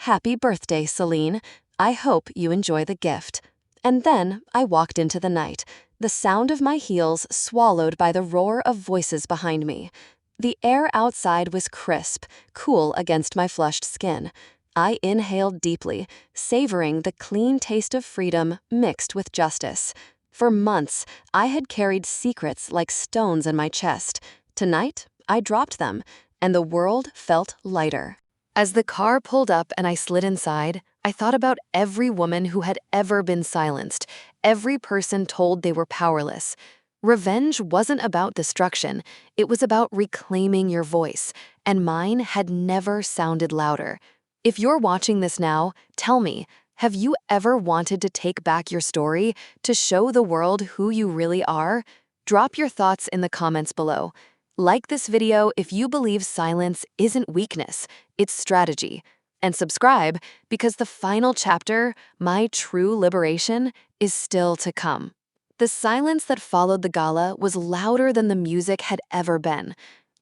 "Happy birthday, Celine. I hope you enjoy the gift." And then I walked into the night, the sound of my heels swallowed by the roar of voices behind me. The air outside was crisp, cool against my flushed skin. I inhaled deeply, savoring the clean taste of freedom mixed with justice. For months, I had carried secrets like stones in my chest. Tonight, I dropped them, and the world felt lighter. As the car pulled up and I slid inside, I thought about every woman who had ever been silenced, every person told they were powerless. Revenge wasn't about destruction, it was about reclaiming your voice, and mine had never sounded louder. If you're watching this now, tell me, have you ever wanted to take back your story, to show the world who you really are? Drop your thoughts in the comments below. Like this video if you believe silence isn't weakness, it's strategy. And subscribe because the final chapter, my true liberation, is still to come. The silence that followed the gala was louder than the music had ever been.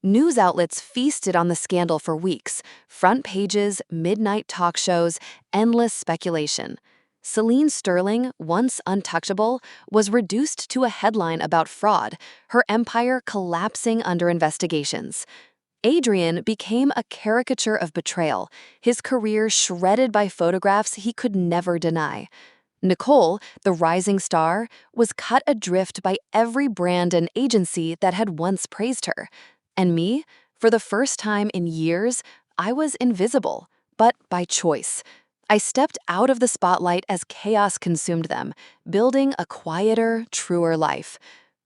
News outlets feasted on the scandal for weeks: front pages, midnight talk shows, endless speculation. Celine Sterling, once untouchable, was reduced to a headline about fraud, her empire collapsing under investigations. Adrian became a caricature of betrayal, his career shredded by photographs he could never deny. Nicole, the rising star, was cut adrift by every brand and agency that had once praised her. And me, for the first time in years, I was invisible, but by choice. I stepped out of the spotlight as chaos consumed them, building a quieter, truer life.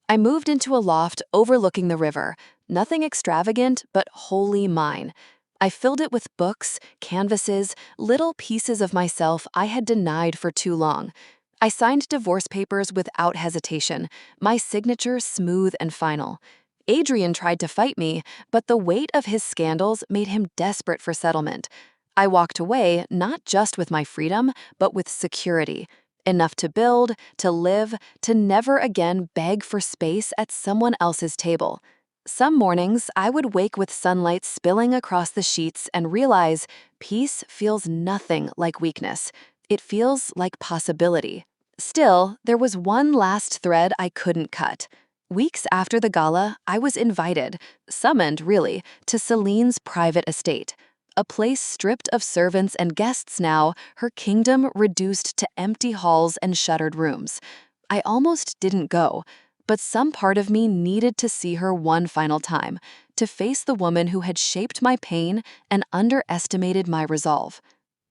I moved into a loft overlooking the river, nothing extravagant, but wholly mine. I filled it with books, canvases, little pieces of myself I had denied for too long. I signed divorce papers without hesitation, my signature smooth and final. Adrian tried to fight me, but the weight of his scandals made him desperate for settlement. I walked away not just with my freedom, but with security. Enough to build, to live, to never again beg for space at someone else's table. Some mornings, I would wake with sunlight spilling across the sheets and realize peace feels nothing like weakness. It feels like possibility. Still, there was one last thread I couldn't cut. Weeks after the gala, I was invited, summoned really, to Celine's private estate. A place stripped of servants and guests now, her kingdom reduced to empty halls and shuttered rooms. I almost didn't go, but some part of me needed to see her one final time, to face the woman who had shaped my pain and underestimated my resolve.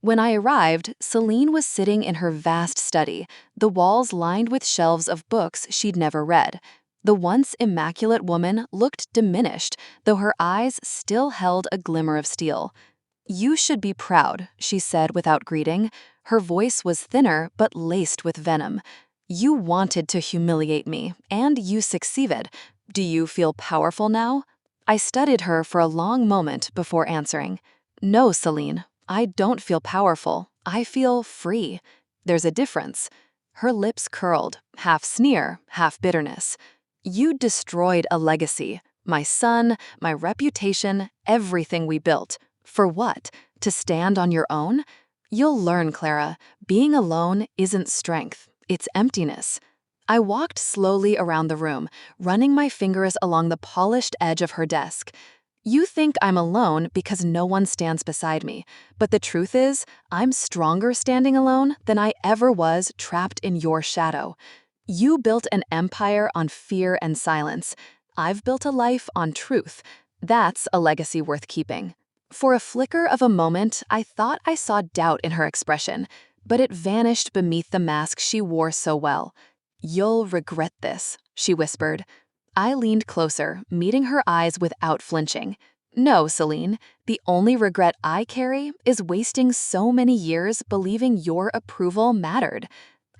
When I arrived, Celine was sitting in her vast study, the walls lined with shelves of books she'd never read. The once immaculate woman looked diminished, though her eyes still held a glimmer of steel. "You should be proud," she said without greeting. Her voice was thinner but laced with venom. "You wanted to humiliate me, and you succeeded. Do you feel powerful now?" I studied her for a long moment before answering. No, Celine, I don't feel powerful. I feel free. There's a difference. Her lips curled, half sneer, half bitterness. You destroyed a legacy. My son, my reputation, everything we built. For what? To stand on your own? You'll learn, Clara. Being alone isn't strength. It's emptiness. I walked slowly around the room, running my fingers along the polished edge of her desk. You think I'm alone because no one stands beside me, but the truth is, I'm stronger standing alone than I ever was trapped in your shadow. You built an empire on fear and silence. I've built a life on truth. That's a legacy worth keeping. For a flicker of a moment, I thought I saw doubt in her expression, but it vanished beneath the mask she wore so well. You'll regret this, she whispered. I leaned closer, meeting her eyes without flinching. No, Celine, the only regret I carry is wasting so many years believing your approval mattered.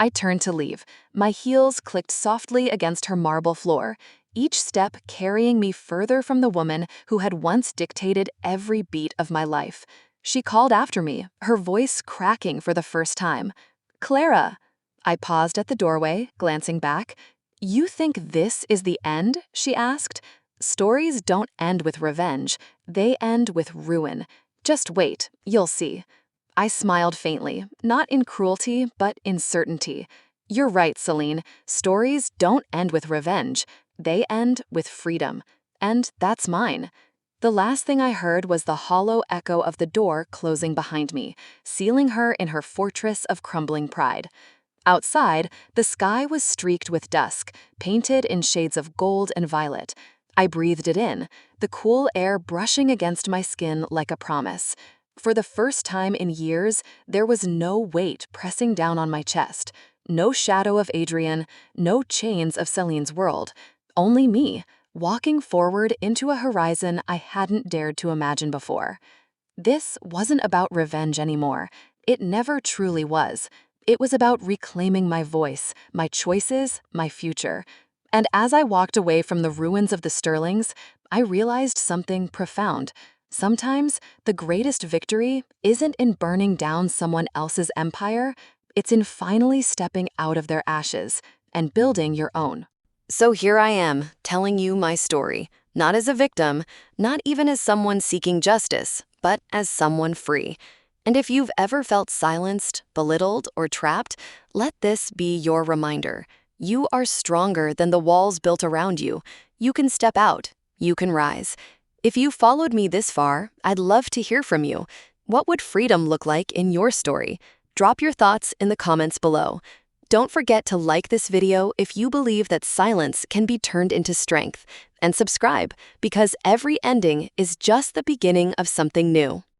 I turned to leave. My heels clicked softly against her marble floor, each step carrying me further from the woman who had once dictated every beat of my life. She called after me, her voice cracking for the first time. Clara! I paused at the doorway, glancing back. You think this is the end? She asked. Stories don't end with revenge. They end with ruin. Just wait, you'll see. I smiled faintly, not in cruelty, but in certainty. You're right, Celine. Stories don't end with revenge. They end with freedom. And that's mine. The last thing I heard was the hollow echo of the door closing behind me, sealing her in her fortress of crumbling pride. Outside, the sky was streaked with dusk, painted in shades of gold and violet. I breathed it in, the cool air brushing against my skin like a promise. For the first time in years, there was no weight pressing down on my chest, no shadow of Adrian, no chains of Celine's world. Only me, walking forward into a horizon I hadn't dared to imagine before. This wasn't about revenge anymore. It never truly was. It was about reclaiming my voice, my choices, my future. And as I walked away from the ruins of the Sterlings, I realized something profound. Sometimes the greatest victory isn't in burning down someone else's empire, it's in finally stepping out of their ashes and building your own. So here I am, telling you my story, not as a victim, not even as someone seeking justice, but as someone free. And if you've ever felt silenced, belittled, or trapped, let this be your reminder. You are stronger than the walls built around you. You can step out. You can rise. If you followed me this far, I'd love to hear from you. What would freedom look like in your story? Drop your thoughts in the comments below. Don't forget to like this video if you believe that silence can be turned into strength. And subscribe, because every ending is just the beginning of something new.